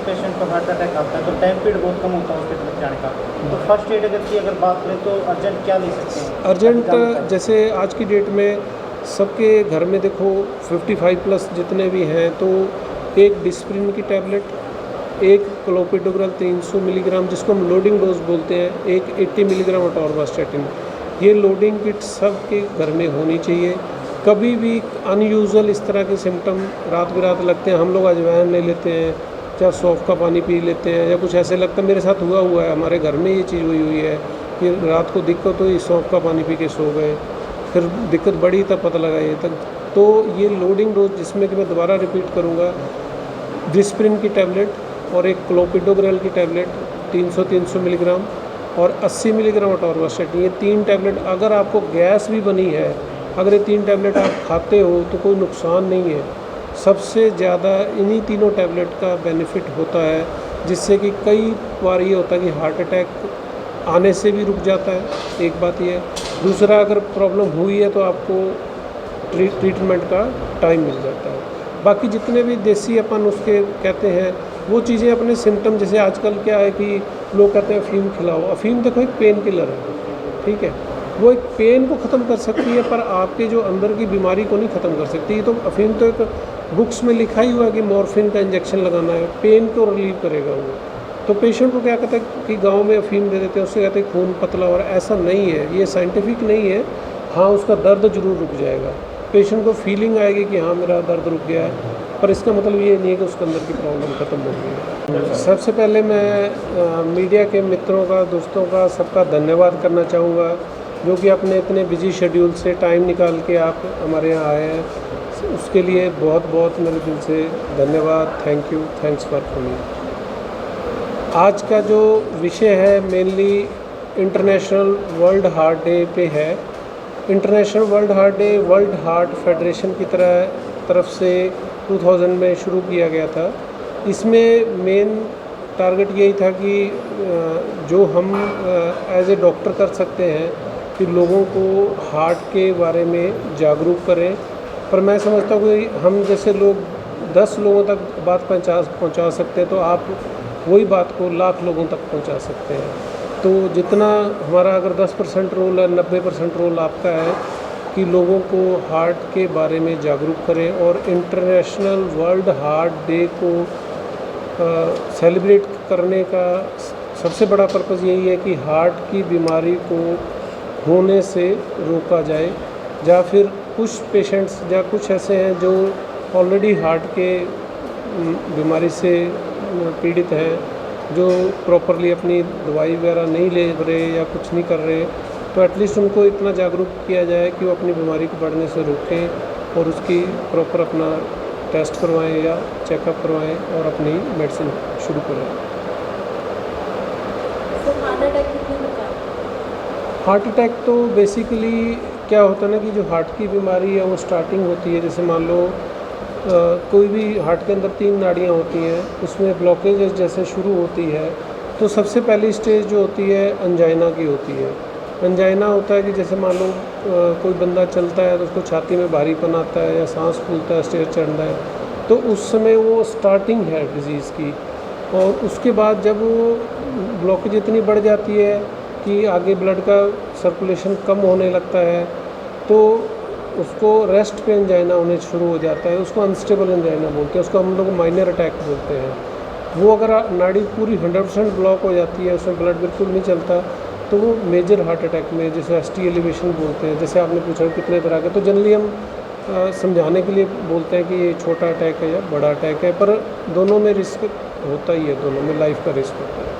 Patient को heart attack आता है तो टाइम पीरियड बहुत कम होता है हॉस्पिटल जाने का, तो फर्स्ट एड अगर की अगर बात करें तो अर्जेंट क्या ले सकते हैं? अर्जेंट जैसे आज की डेट में सबके घर में देखो 55 प्लस जितने भी हैं, तो एक डिस्प्रिन की टैबलेट, एक क्लोपिडोग्राल 300 मिलीग्राम जिसको हम लोडिंग डोज बोलते हैं, एक 80 मिलीग्राम अटोरवास्टैटिन, ये लोडिंग किट सबके घर में होनी चाहिए। कभी भी अनयूजुअल इस तरह के सिम्टम रात बिरात लगते हैं, हम लोग अजवाइन ले लेते हैं या सौंफ का पानी पी लेते हैं या कुछ ऐसे लगता है, मेरे साथ हुआ है, हमारे घर में ये चीज़ हुई है कि रात को दिक्कत हुई, सौंफ का पानी पी के सो गए, फिर दिक्कत बढ़ी तब पता लगा ये तक। तो ये लोडिंग डोज जिसमें कि मैं दोबारा रिपीट करूँगा, डिस्प्रिन की टैबलेट और एक क्लोपिडोग्राल की टैबलेट 300 मिलीग्राम और 80 मिलीग्राम अटोरवास्टैटिन, ये 3 टैबलेट, अगर आपको गैस भी बनी है, अगर ये 3 टैबलेट आप खाते हो तो कोई नुकसान नहीं है। सबसे ज़्यादा इन्हीं तीनों टैबलेट का बेनिफिट होता है, जिससे कि कई बार ये होता है कि हार्ट अटैक आने से भी रुक जाता है, एक बात ये है। दूसरा, अगर प्रॉब्लम हुई है तो आपको ट्रीटमेंट का टाइम मिल जाता है। बाकी जितने भी देसी अपन उसके कहते हैं वो चीज़ें अपने सिम्टम, जैसे आजकल क्या है कि लोग कहते हैं अफीम खिलाओ, अफीम देखो एक पेन किलर है, ठीक है, वो एक पेन को ख़त्म कर सकती है पर आपके जो अंदर की बीमारी को नहीं ख़त्म कर सकती। तो अफीम तो एक बुक्स में लिखा ही हुआ है कि मॉर्फिन का इंजेक्शन लगाना है, पेन को रिलीव करेगा वो। तो पेशेंट को क्या कहता है कि गांव में अफीम दे देते हैं, उससे कहते हैं खून पतला, और ऐसा नहीं है, ये साइंटिफिक नहीं है। हाँ, उसका दर्द ज़रूर रुक जाएगा, पेशेंट को फीलिंग आएगी कि हाँ मेरा दर्द रुक गया है, पर इसका मतलब ये नहीं है कि उसके अंदर की प्रॉब्लम ख़त्म हो गई है। सबसे पहले मैं मीडिया के मित्रों का, दोस्तों का, सबका धन्यवाद करना चाहूँगा जो कि अपने इतने बिजी शेड्यूल से टाइम निकाल के आप हमारे यहाँ आए हैं, उसके लिए बहुत बहुत मेरे दिल से धन्यवाद। Thank you, thanks for coming. आज का जो विषय है mainly international world heart day पे है। International world heart day world heart federation की तरफ से 2000 में शुरू किया गया था। इसमें मेन टारगेट यही था कि जो हम एज ए डॉक्टर कर सकते हैं कि लोगों को हार्ट के बारे में जागरूक करें। पर मैं समझता हूँ कि हम जैसे लोग 10 लोगों तक बात पहुँचा सकते हैं, तो आप वही बात को लाख लोगों तक पहुँचा सकते हैं। तो जितना हमारा अगर 10% रोल है, 90% रोल आपका है कि लोगों को हार्ट के बारे में जागरूक करें। और इंटरनेशनल वर्ल्ड हार्ट डे को सेलिब्रेट करने का सबसे बड़ा पर्पज़ यही है कि हार्ट की बीमारी को होने से रोका जाए, या फिर कुछ पेशेंट्स या कुछ ऐसे हैं जो ऑलरेडी हार्ट के बीमारी से पीड़ित हैं, जो प्रॉपरली अपनी दवाई वगैरह नहीं ले रहे या कुछ नहीं कर रहे, तो एटलीस्ट उनको इतना जागरूक किया जाए कि वो अपनी बीमारी को बढ़ने से रोकें और उसकी प्रॉपर अपना टेस्ट करवाएं या चेकअप करवाएं और अपनी मेडिसिन शुरू करें। हार्ट अटैक तो बेसिकली क्या होता है ना कि जो हार्ट की बीमारी है वो स्टार्टिंग होती है, जैसे मान लो कोई भी हार्ट के अंदर 3 नाड़ियाँ होती हैं, उसमें ब्लॉकेज जैसे शुरू होती है तो सबसे पहली स्टेज जो होती है अंजाइना की होती है। अंजाइना होता है कि जैसे मान लो कोई बंदा चलता है तो उसको छाती में भारीपन आता है या सांस फूलता है, स्टेज चढ़ना है, तो उस समय वो स्टार्टिंग है डिज़ीज़ की। और उसके बाद जब वो ब्लॉकेज इतनी बढ़ जाती है कि आगे ब्लड का सर्कुलेशन कम होने लगता है, तो उसको रेस्ट पे एंजाइना होने शुरू हो जाता है, उसको अनस्टेबल एंजाइना बोलते हैं, उसको हम लोग माइनर अटैक बोलते हैं। वो अगर नाड़ी पूरी 100% ब्लॉक हो जाती है, उसमें ब्लड बिल्कुल नहीं चलता, तो वो मेजर हार्ट अटैक में, जैसे एसटी एलिवेशन बोलते हैं, जैसे आपने पूछा कितने तरह के, तो जनरली हम समझाने के लिए बोलते हैं कि ये छोटा अटैक है या बड़ा अटैक है, पर दोनों में रिस्क होता ही है, दोनों में लाइफ का रिस्क होता है।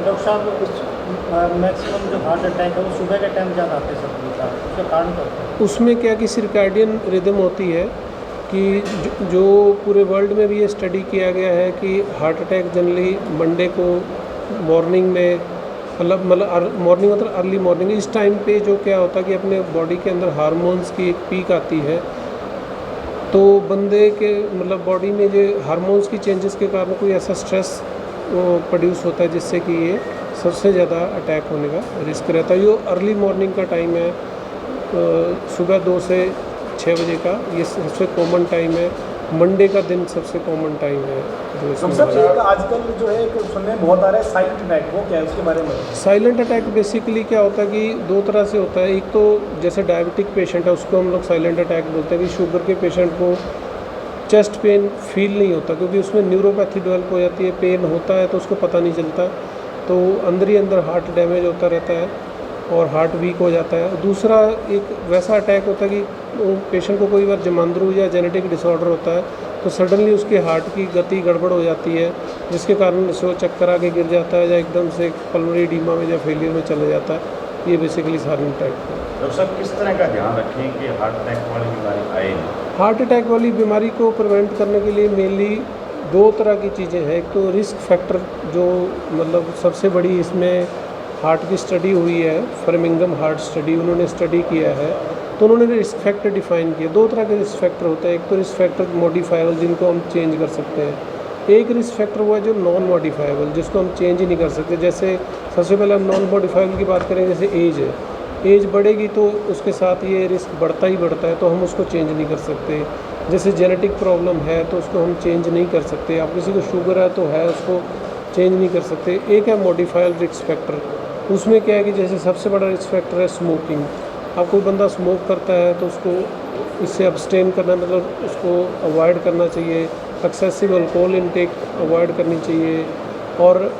डॉक्टर साहब, मैक्सिमम जो हार्ट अटैक है वो सुबह के टाइम ज़्यादा आते हैं सबके साथ, उसका कारण क्या होता है? उसमें क्या कि सर्कैडियन रिदम होती है कि जो पूरे वर्ल्ड में भी ये स्टडी किया गया है कि हार्ट अटैक जनरली मंडे को मॉर्निंग में, मतलब मॉर्निंग मतलब अर्ली मॉर्निंग, इस टाइम पे जो क्या होता है कि अपने बॉडी के अंदर हार्मोन्स की एक पीक आती है, तो बंदे के मतलब बॉडी में जो हार्मोन्स की चेंजेस के कारण कोई ऐसा स्ट्रेस प्रोड्यूस होता है जिससे कि ये सबसे ज़्यादा अटैक होने का रिस्क रहता है। ये अर्ली मॉर्निंग का टाइम है, सुबह 2 से 6 बजे का, ये सबसे कॉमन टाइम है। मंडे का दिन सबसे कॉमन टाइम है जो इसमें डॉक्टर साहब एक आजकल जो है एक सुनने में बहुत आ रहा है साइलेंट अटैक, वो क्या है उसके बारे में बताइए। साइलेंट अटैक बेसिकली क्या होता है कि दो तरह से होता है। एक तो जैसे डायबिटिक पेशेंट है उसको हम लोग साइलेंट अटैक बोलते हैं कि शुगर के पेशेंट को चेस्ट पेन फील नहीं होता क्योंकि उसमें न्यूरोपैथी डेवलप हो जाती है, पेन होता है तो उसको पता नहीं चलता, तो अंदर ही अंदर हार्ट डैमेज होता रहता है और हार्ट वीक हो जाता है। दूसरा एक वैसा अटैक होता है कि पेशेंट को कोई बार जमांद्रू या जेनेटिक डिसऑर्डर होता है तो सडनली उसके हार्ट की गति गड़बड़ हो जाती है जिसके कारण सो चक्कर आके गिर जाता है या एकदम से पल्मोनरी एडीमा में या फेलियर में चले जाता है। ये बेसिकली साइलेंट अटैक है। डॉक्टर साहब किस तरह का ध्यान रखें कि हार्ट अटैक वाली बीमारी आए नहीं? हार्ट अटैक वाली बीमारी को प्रिवेंट करने के लिए मेनली दो तरह की चीज़ें हैं। एक तो रिस्क फैक्टर जो मतलब सबसे बड़ी इसमें हार्ट की स्टडी हुई है, फर्मिंगम हार्ट स्टडी, उन्होंने स्टडी किया है तो उन्होंने रिस्क फैक्टर डिफाइन किया। दो तरह के रिस्क फैक्टर होते हैं, एक तो रिस्क फैक्टर मॉडिफाइबल जिनको हम चेंज कर सकते हैं, एक रिस्क फैक्टर हुआ जो नॉन मॉडिफाइबल जिसको हम चेंज ही नहीं कर सकते। जैसे सबसे पहले हम नॉन मॉडिफाइबल की बात करें, जैसे एज है, एज बढ़ेगी तो उसके साथ ये रिस्क बढ़ता ही बढ़ता है तो हम उसको चेंज नहीं कर सकते। जैसे जेनेटिक प्रॉब्लम है तो उसको हम चेंज नहीं कर सकते, आप किसी को शुगर है तो है उसको चेंज नहीं कर सकते। एक है मॉडिफाइड रिस्क फैक्टर, उसमें क्या है कि जैसे सबसे बड़ा रिस्क फैक्टर है स्मोकिंग। अब कोई बंदा स्मोक करता है तो उसको इससे अब्सटेन करना मतलब उसको अवॉइड करना चाहिए, एक्सेसिव अल्कोहल इनटेक अवॉइड करनी चाहिए। और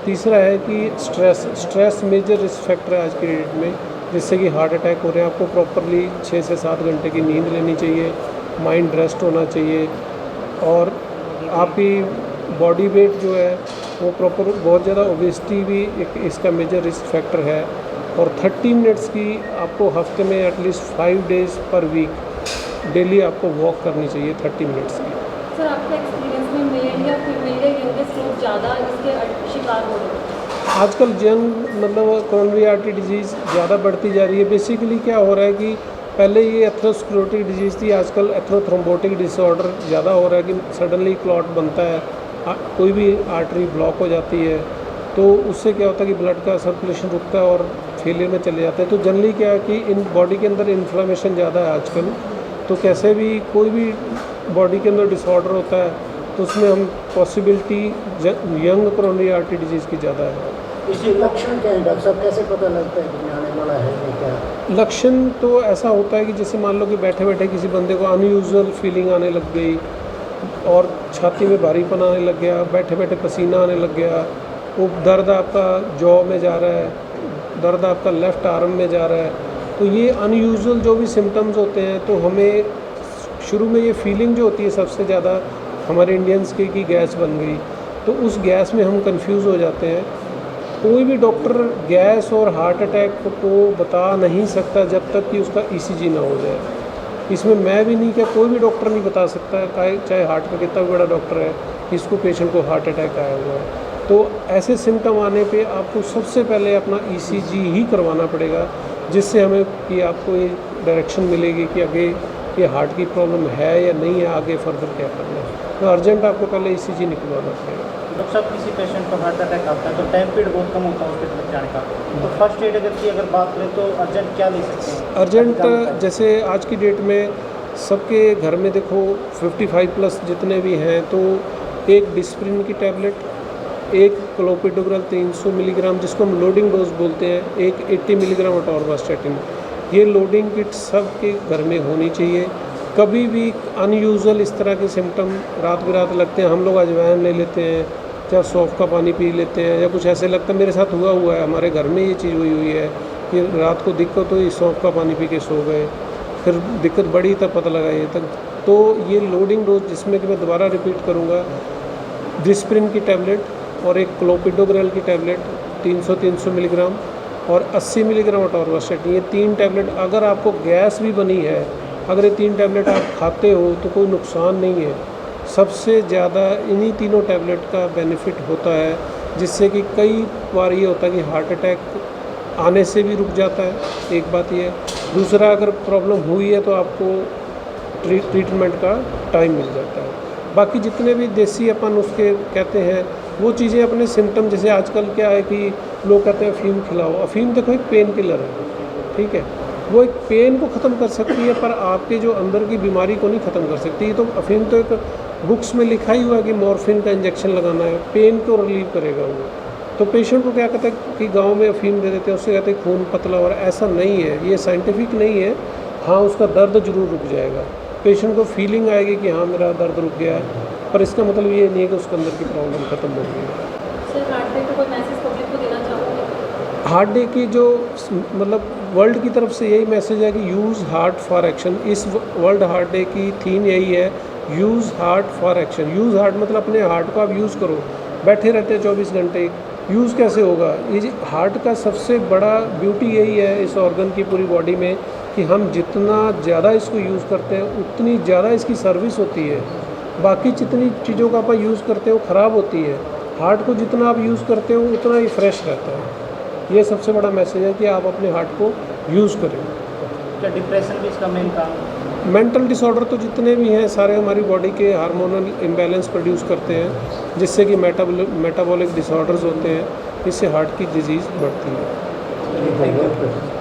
तीसरा है कि स्ट्रेस मेजर रिस्क फैक्टर है आज की डेट में जिससे कि हार्ट अटैक हो रहे हैं। आपको प्रॉपरली 6 से 7 घंटे की नींद लेनी चाहिए, माइंड रेस्ट होना चाहिए और आपकी बॉडी वेट जो है वो प्रॉपर, बहुत ज़्यादा ओबेसिटी भी एक इसका मेजर रिस्क फैक्टर है। और 30 मिनट्स की आपको हफ्ते में at least 5 days per week daily आपको वॉक करनी चाहिए 30 मिनट्स की। सर आपके एक्सपीरियंस में मेल या फीमेल या यंगेस्ट लोग ज़्यादा इसके शिकार हो रहे हैं? आजकल यंग मतलब कोरोनरी आर्टरी डिजीज़ ज़्यादा बढ़ती जा रही है। बेसिकली क्या हो रहा है कि पहले ये एथरोस्क्लेरोटिक डिजीज़ थी, आजकल एथरोथ्रोम्बोटिक डिसऑर्डर ज़्यादा हो रहा है कि सडनली क्लॉट बनता है, कोई भी आर्टरी ब्लॉक हो जाती है तो उससे क्या होता है कि ब्लड का सर्कुलेशन रुकता है और फेलियर में चले जाते हैं। तो जनरली क्या है कि इन बॉडी के अंदर इन्फ्लेमेशन ज़्यादा है आजकल, तो कैसे भी कोई भी बॉडी के अंदर डिसऑर्डर होता है तो उसमें हम possibility young coronary artery disease की ज़्यादा है। इसके लक्षण क्या है डॉक्टर साहब, कैसे पता लगता है कि आने वाला है या क्या? लक्षण तो ऐसा होता है कि जैसे मान लो कि बैठे बैठे किसी बंदे को अनयूजुअल फीलिंग आने लग गई और छाती में भारीपन आने लग गया, बैठे बैठे पसीना आने लग गया, वो दर्द आपका जॉ में जा रहा है, दर्द आपका लेफ़्ट आर्म में जा रहा है, तो ये अनयूजुअल जो भी सिम्टम्स होते हैं तो हमें शुरू में ये फीलिंग जो होती है सबसे ज़्यादा हमारे इंडियंस की कि गैस बन गई, तो उस गैस में हम कंफ्यूज हो जाते हैं। कोई भी डॉक्टर गैस और हार्ट अटैक को बता नहीं सकता जब तक कि उसका ईसीजी ना हो जाए। इसमें मैं भी नहीं, क्या कोई भी डॉक्टर नहीं बता सकता, चाहे हार्ट का कितना भी बड़ा डॉक्टर है, इसको पेशेंट को हार्ट अटैक आया हुआ है। तो ऐसे सिम्टम आने पे आपको सबसे पहले अपना ईसीजी ही करवाना पड़ेगा, जिससे हमें कि आपको ये डायरेक्शन मिलेगी कि आगे ये हार्ट की प्रॉब्लम है या नहीं है, आगे फर्दर क्या करना है। तो अर्जेंट आपको पहले ईसीजी निकलवाना पड़ेगा। डॉक्टर साहब किसी पेशेंट को हार्ट अटैक आता है तो टाइम पीरियड बहुत कम होता है हॉस्पिटल में जाने का, तो फर्स्ट एड अगर बात करें तो अर्जेंट क्या ले सकते हैं? अर्जेंट जैसे आज की डेट में सबके घर में देखो 55 प्लस जितने भी हैं तो एक डिस्प्रिन की टैबलेट, एक क्लोपिडोग्राल 300 मिलीग्राम जिसको हम लोडिंग डोज बोलते हैं, एक 80 मिलीग्राम अटोरवास्टैटिन, ये लोडिंग किट सबके घर में होनी चाहिए। कभी भी अनयूजुअल इस तरह के सिम्टम रात बिरात लगते हैं, हम लोग अजवाइन ले लेते हैं या सौंफ का पानी पी लेते हैं या कुछ ऐसे लगता है, मेरे साथ हुआ है, हमारे घर में ये चीज़ हुई है कि रात को दिक्कत हुई, सौंफ का पानी पी के सो गए, फिर दिक्कत बढ़ी तब पता लगा ये तक। तो ये लोडिंग डोज जिसमें कि मैं दोबारा रिपीट करूँगा, डिस्प्रिन की टैबलेट और एक क्लोपिडोग्राल की टैबलेट 300 मिलीग्राम और 80 मिलीग्राम अटोरवास्टैटिन, ये 3 टैबलेट। अगर आपको गैस भी बनी है, अगर ये 3 टैबलेट आप खाते हो तो कोई नुकसान नहीं है। सबसे ज़्यादा इन्हीं तीनों टैबलेट का बेनिफिट होता है, जिससे कि कई बार ये होता है कि हार्ट अटैक आने से भी रुक जाता है, एक बात ये है। दूसरा, अगर प्रॉब्लम हुई है तो आपको ट्रीटमेंट का टाइम मिल जाता है। बाकी जितने भी देसी अपन उसके कहते हैं वो चीज़ें अपने सिम्टम, जैसे आजकल क्या है कि लोग कहते हैं अफीम खिलाओ, अफीम देखो एक पेन किलर है, ठीक है, वो एक पेन को ख़त्म कर सकती है पर आपके जो अंदर की बीमारी को नहीं ख़त्म कर सकती। तो अफीम तो एक बुक्स में लिखा ही हुआ है कि मॉर्फिन का इंजेक्शन लगाना है, पेन को रिलीव करेगा वो। तो पेशेंट को क्या कहते हैं कि गांव में अफीम दे देते हैं, उससे कहते हैं खून पतला, और ऐसा नहीं है, ये साइंटिफिक नहीं है। हाँ, उसका दर्द जरूर रुक जाएगा, पेशेंट को फीलिंग आएगी कि हाँ मेरा दर्द रुक गया है, पर इसका मतलब ये नहीं है कि उसके अंदर की प्रॉब्लम ख़त्म हो गई है। सर हार्ट डे को कोई मैसेज पब्लिक को देना चाहोगे? हार्ट डे की जो मतलब वर्ल्ड की तरफ से यही मैसेज है कि यूज़ हार्ट फॉर एक्शन। इस वर्ल्ड हार्ट डे की थीम यही है, use heart for action. Use heart मतलब अपने हार्ट को आप यूज़ करो। बैठे रहते हैं 24 घंटे, यूज़ कैसे होगा? ये हार्ट का सबसे बड़ा ब्यूटी यही है इस ऑर्गन की पूरी बॉडी में कि हम जितना ज़्यादा इसको यूज़ करते हैं उतनी ज़्यादा इसकी सर्विस होती है। बाकी जितनी चीज़ों का आप यूज़ करते हो ख़राब होती है, हार्ट को जितना आप यूज़ करते हो उतना ही फ्रेश रहता है। ये सबसे बड़ा मैसेज है कि आप अपने हार्ट को यूज़ करें। क्या डिप्रेशन भी इसका मेन कारण है? मेंटल डिसऑर्डर तो जितने भी हैं सारे हमारी बॉडी के हार्मोनल इम्बैलेंस प्रोड्यूस करते हैं, जिससे कि मेटाबॉलिक डिसऑर्डर्स होते हैं, इससे हार्ट की डिजीज़ बढ़ती है। Thank you.